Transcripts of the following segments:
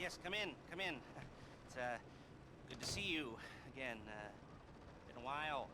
Yes, come in, come in. It's, good to see you again. Been a while.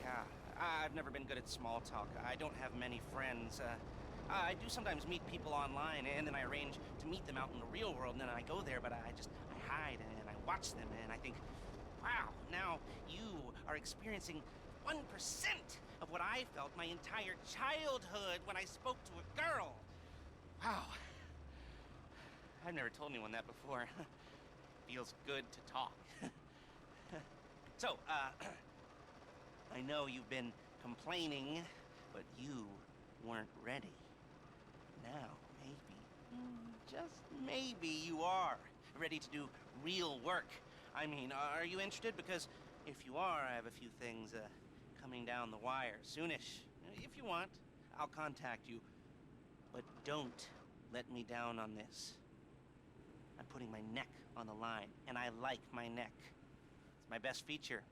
Yeah, I've never been good at small talk. I don't have many friends. I do sometimes meet people online, and then I arrange to meet them out in the real world, and then I go there, but I hide, and I watch them, and I think, wow, now you are experiencing 1% of what I felt my entire childhood when I spoke to a girl. Wow. I've never told anyone that before. Feels good to talk. So, I know you've been complaining, but you weren't ready. Now, maybe, just maybe you are ready to do real work. I mean, are you interested? Because if you are, I have a few things coming down the wire soonish. If you want, I'll contact you. But don't let me down on this. I'm putting my neck on the line, and I like my neck. It's my best feature.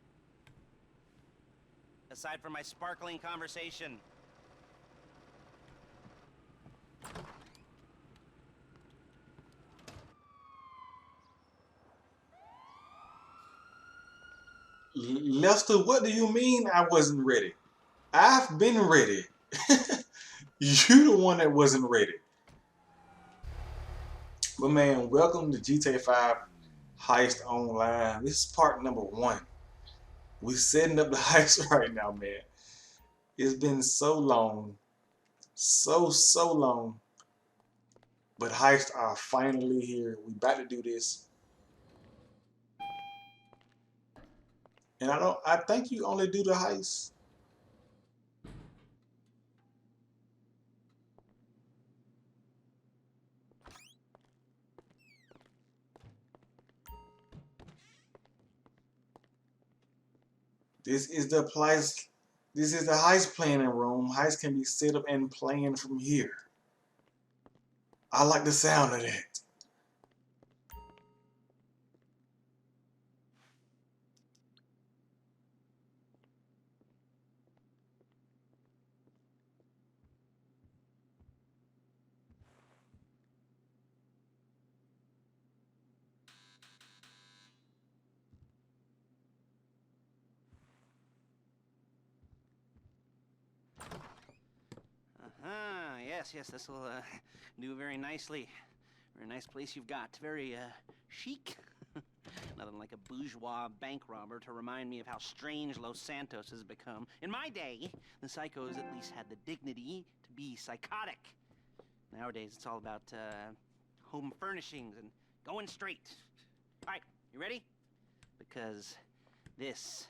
Aside from my sparkling conversation. Lester, what do you mean I wasn't ready? I've been ready. You the one that wasn't ready. But man, welcome to GTA 5 Heist Online. This is part number 1. We're setting up the heist right now, man. It's been so long. So long. But heists are finally here. We about to do this. And I think you only do the heist. This is the place. This is the heist planning room. Heist can be set up and planned from here. I like the sound of that. Yes, this will do very nicely. Very nice place you've got. Very chic. Nothing like a bourgeois bank robber to remind me of how strange Los Santos has become. In my day, the psychos at least had the dignity to be psychotic. Nowadays, it's all about home furnishings and going straight. All right, you ready? Because this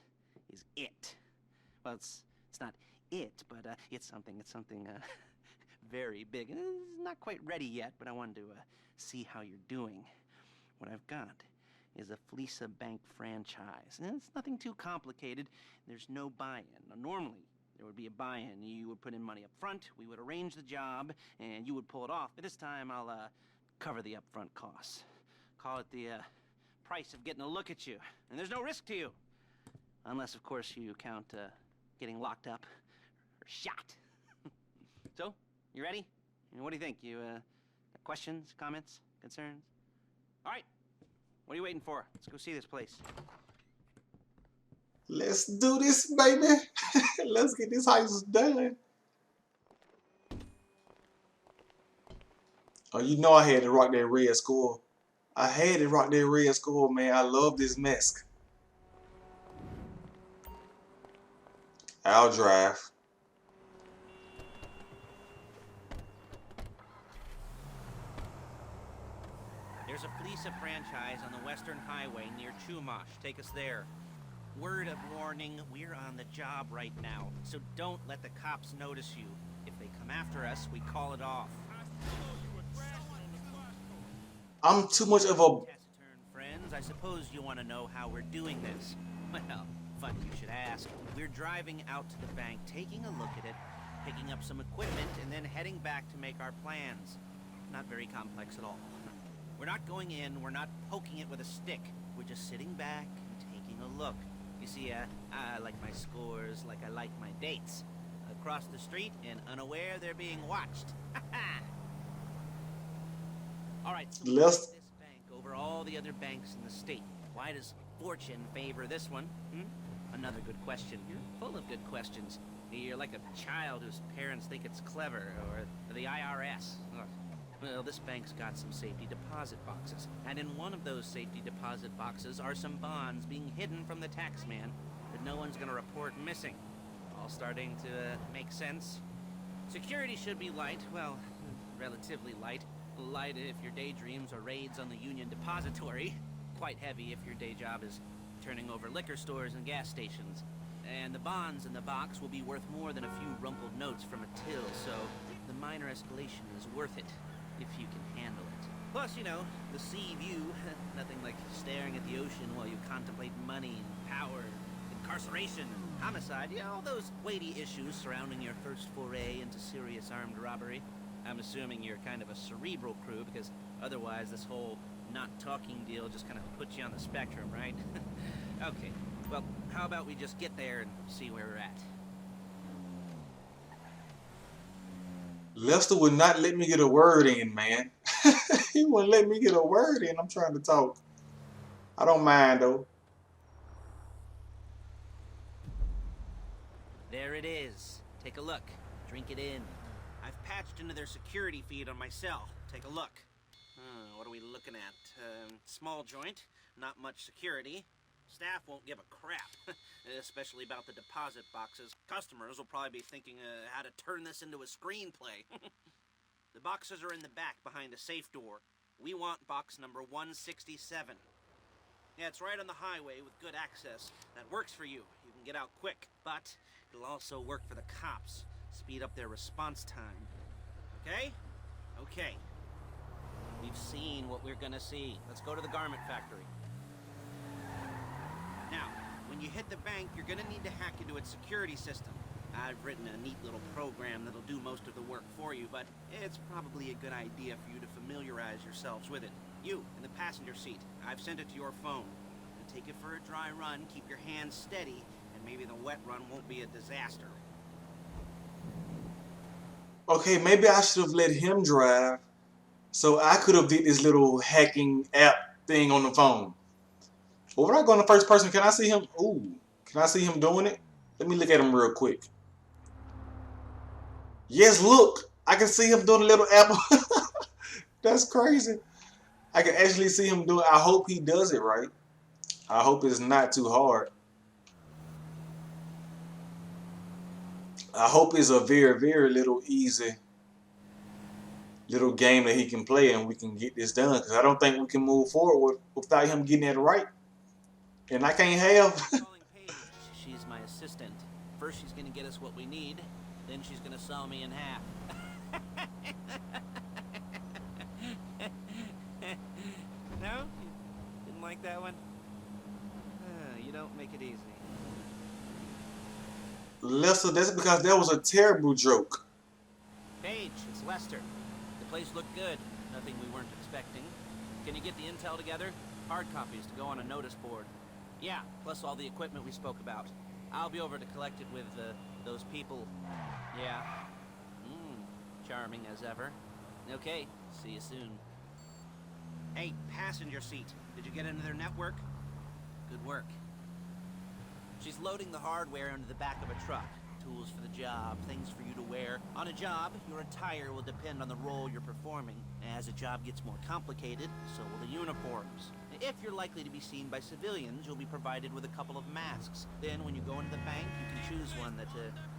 is it. Well, it's not it, but it's something very big. It's not quite ready yet, but I wanted to see how you're doing. What I've got is a Flecca Bank franchise. And it's nothing too complicated. There's no buy-in. Now, normally, there would be a buy-in. You would put in money up front, we would arrange the job, and you would pull it off. But this time, I'll cover the upfront costs. Call it the price of getting a look at you. And there's no risk to you. Unless, of course, you count getting locked up or shot. So, you ready? What do you think? You got questions, comments, concerns? All right. What are you waiting for? Let's go see this place. Let's do this, baby. Let's get this heist done. Oh, you know I had to rock that red score. I had to rock that red score, man. I love this mask. I'll drive. There's a Flecca franchise on the Western Highway near Chumash. Take us there. Word of warning, we're on the job right now, so don't let the cops notice you. If they come after us, we call it off. I'm too much of a... Taciturn friends, I suppose you want to know how we're doing this. Well, funny you should ask. We're driving out to the bank, taking a look at it, picking up some equipment, and then heading back to make our plans. Not very complex at all. We're not going in, we're not poking it with a stick. We're just sitting back and taking a look. You see, I like my scores like I like my dates. Across the street and unaware they're being watched. All right, so why Let's this bank over all the other banks in the state? Why does fortune favor this one? Another good question. You're full of good questions. You're like a child whose parents think it's clever, or the IRS. Ugh. Well, this bank's got some safety deposit boxes, and in one of those safety deposit boxes are some bonds being hidden from the tax man that no one's gonna report missing. All starting to make sense? Security should be light, well, relatively light. Light if your daydreams are raids on the Union Depository. Quite heavy if your day job is turning over liquor stores and gas stations. And the bonds in the box will be worth more than a few rumpled notes from a till, so the minor escalation is worth it, if you can handle it. Plus, you know, the sea view, nothing like staring at the ocean while you contemplate money, power, incarceration, and homicide, you know, all those weighty issues surrounding your first foray into serious armed robbery. I'm assuming you're kind of a cerebral crew, because otherwise this whole not talking deal just kind of puts you on the spectrum, right? Okay, well, how about we just get there and see where we're at? Lester would not let me get a word in, man. He wouldn't let me get a word in. I'm trying to talk. I don't mind though. There it is. Take a look. Drink it in. I've patched into their security feed on my cell. Take a look. What are we looking at? Small joint, not much security. Staff won't give a crap, especially about the deposit boxes. Customers will probably be thinking how to turn this into a screenplay. The boxes are in the back behind a safe door. We want box number 167. Yeah, it's right on the highway with good access. That works for you. You can get out quick, but it'll also work for the cops. Speed up their response time. Okay? Okay. We've seen what we're gonna see. Let's go to the garment factory. Now, when you hit the bank, you're gonna need to hack into its security system. I've written a neat little program that'll do most of the work for you, but it's probably a good idea for you to familiarize yourselves with it. You, in the passenger seat, I've sent it to your phone. And take it for a dry run, keep your hands steady, and maybe the wet run won't be a disaster. Okay, maybe I should have let him drive, so I could have did this little hacking app thing on the phone. But when I go in the first person, can I see him? Ooh, can I see him doing it? Let me look at him real quick. Yes, look, I can see him doing a little apple. That's crazy. I can actually see him do it. I hope he does it right. I hope it's not too hard. I hope it's a very, very little easy little game that he can play and we can get this done. Because I don't think we can move forward without him getting it right. And I can't have. Calling Paige. She's my assistant. First she's gonna get us what we need, then she's gonna saw me in half. No? You didn't like that one? You don't make it easy. Lester, that's because that was a terrible joke. Paige, it's Lester. The place looked good. Nothing we weren't expecting. Can you get the intel together? Hard copies to go on a notice board. Yeah, plus all the equipment we spoke about. I'll be over to collect it with those people. Yeah. Charming as ever. Okay, see you soon. Hey, passenger seat. Did you get into their network? Good work. She's loading the hardware into the back of a truck. Tools for the job, things for you to wear. On a job, your attire will depend on the role you're performing. As a job gets more complicated, so will the uniforms. If you're likely to be seen by civilians, you'll be provided with a couple of masks. Then when you go into the bank, you can choose one that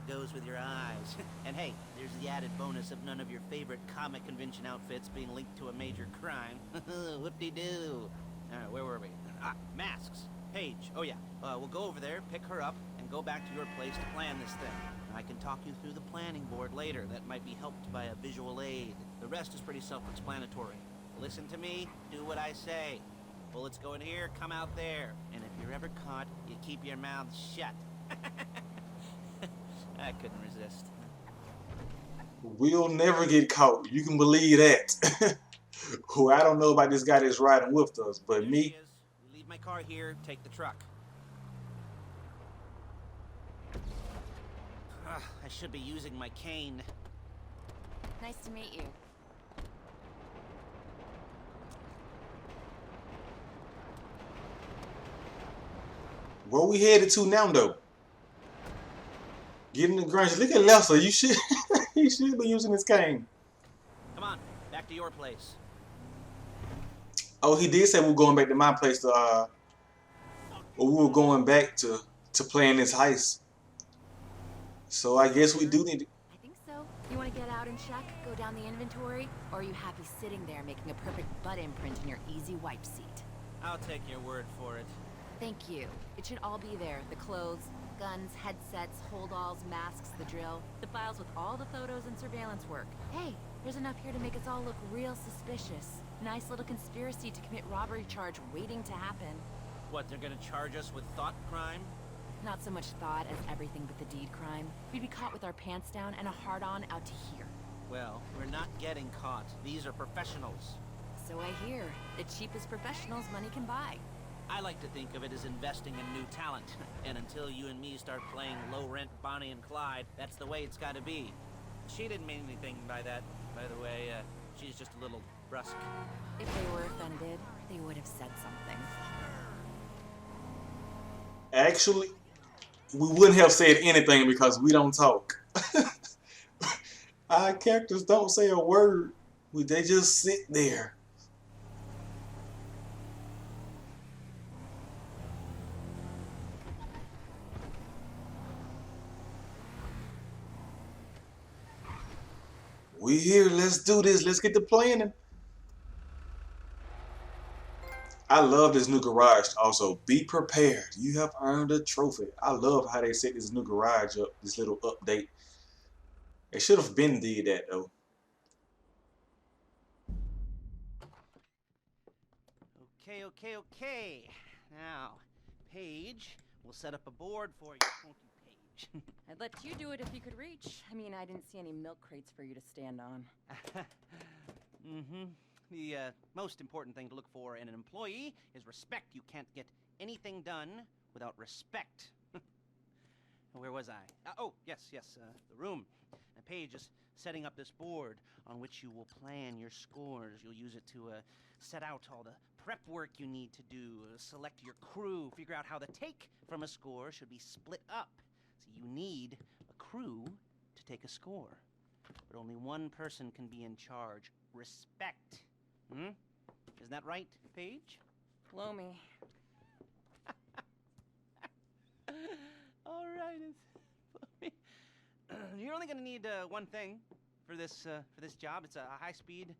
goes with your eyes. And hey, there's the added bonus of none of your favorite comic convention outfits being linked to a major crime. Whoop-de-doo. Alright, where were we? Masks. Paige. Oh yeah, we'll go over there, pick her up, and go back to your place to plan this thing. I can talk you through the planning board later. That might be helped by a visual aid. The rest is pretty self-explanatory. Listen to me, do what I say. Bullets go in here, come out there. And if you're ever caught, you keep your mouth shut. I couldn't resist. We'll never get caught. You can believe that. Who I don't know about this guy that's riding with us, but There me. she is. Leave my car here, take the truck. I should be using my cane. Nice to meet you. Where we headed to now, though? Getting the Grange. Look at Lester. You should. He should be using his cane. Come on, back to your place. Oh, he did say we were going back to my place to or we were going back to playing this heist. So I guess we do need to. I think so. You want to get out and check, go down the inventory, or are you happy sitting there making a perfect butt imprint in your easy wipe seat? I'll take your word for it. Thank you. It should all be there. The clothes, guns, headsets, holdalls, masks, the drill. The files with all the photos and surveillance work. Hey, there's enough here to make us all look real suspicious. Nice little conspiracy to commit robbery charge waiting to happen. What, they're gonna charge us with thought crime? Not so much thought as everything but the deed crime. We'd be caught with our pants down and a hard-on out to here. Well, we're not getting caught. These are professionals. So I hear. The cheapest professionals money can buy. I like to think of it as investing in new talent. And until you and me start playing low-rent Bonnie and Clyde, that's the way it's gotta be. She didn't mean anything by that, by the way. She's just a little brusque. If they were offended, they would have said something. Actually, we wouldn't have said anything because we don't talk. Our characters don't say a word. They just sit there. We here. Let's do this. Let's get to planning. I love this new garage. Also, be prepared. You have earned a trophy. I love how they set this new garage up. This little update. They should have been did that though. Okay. Now, Paige, we'll set up a board for you. Won't you, Paige? I'd let you do it if you could reach. I mean, I didn't see any milk crates for you to stand on. The most important thing to look for in an employee is respect. You can't get anything done without respect. Where was I? Oh, yes, the room. Paige is setting up this board on which you will plan your scores. You'll use it to set out all the prep work you need to do, select your crew, figure out how the take from a score should be split up. So you need a crew to take a score. But only one person can be in charge. Respect. Isn't that right, Paige? Blow me. All right. You're only going to need one thing for this job. It's a high-speed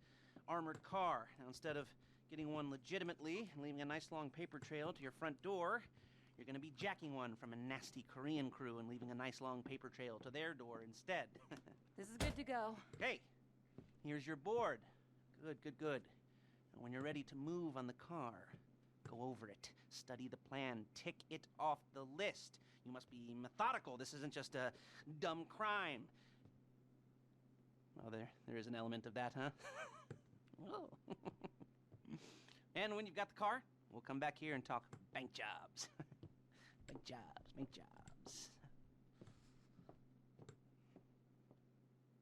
armored car. Now, instead of getting one legitimately and leaving a nice long paper trail to your front door, you're going to be jacking one from a nasty Korean crew and leaving a nice long paper trail to their door instead. This is good to go. Hey, here's your board. Good. And when you're ready to move on the car, go over it, study the plan, tick it off the list. You must be methodical. This isn't just a dumb crime. Oh, there is an element of that, huh? Oh. And when you've got the car, we'll come back here and talk bank jobs. Bank jobs.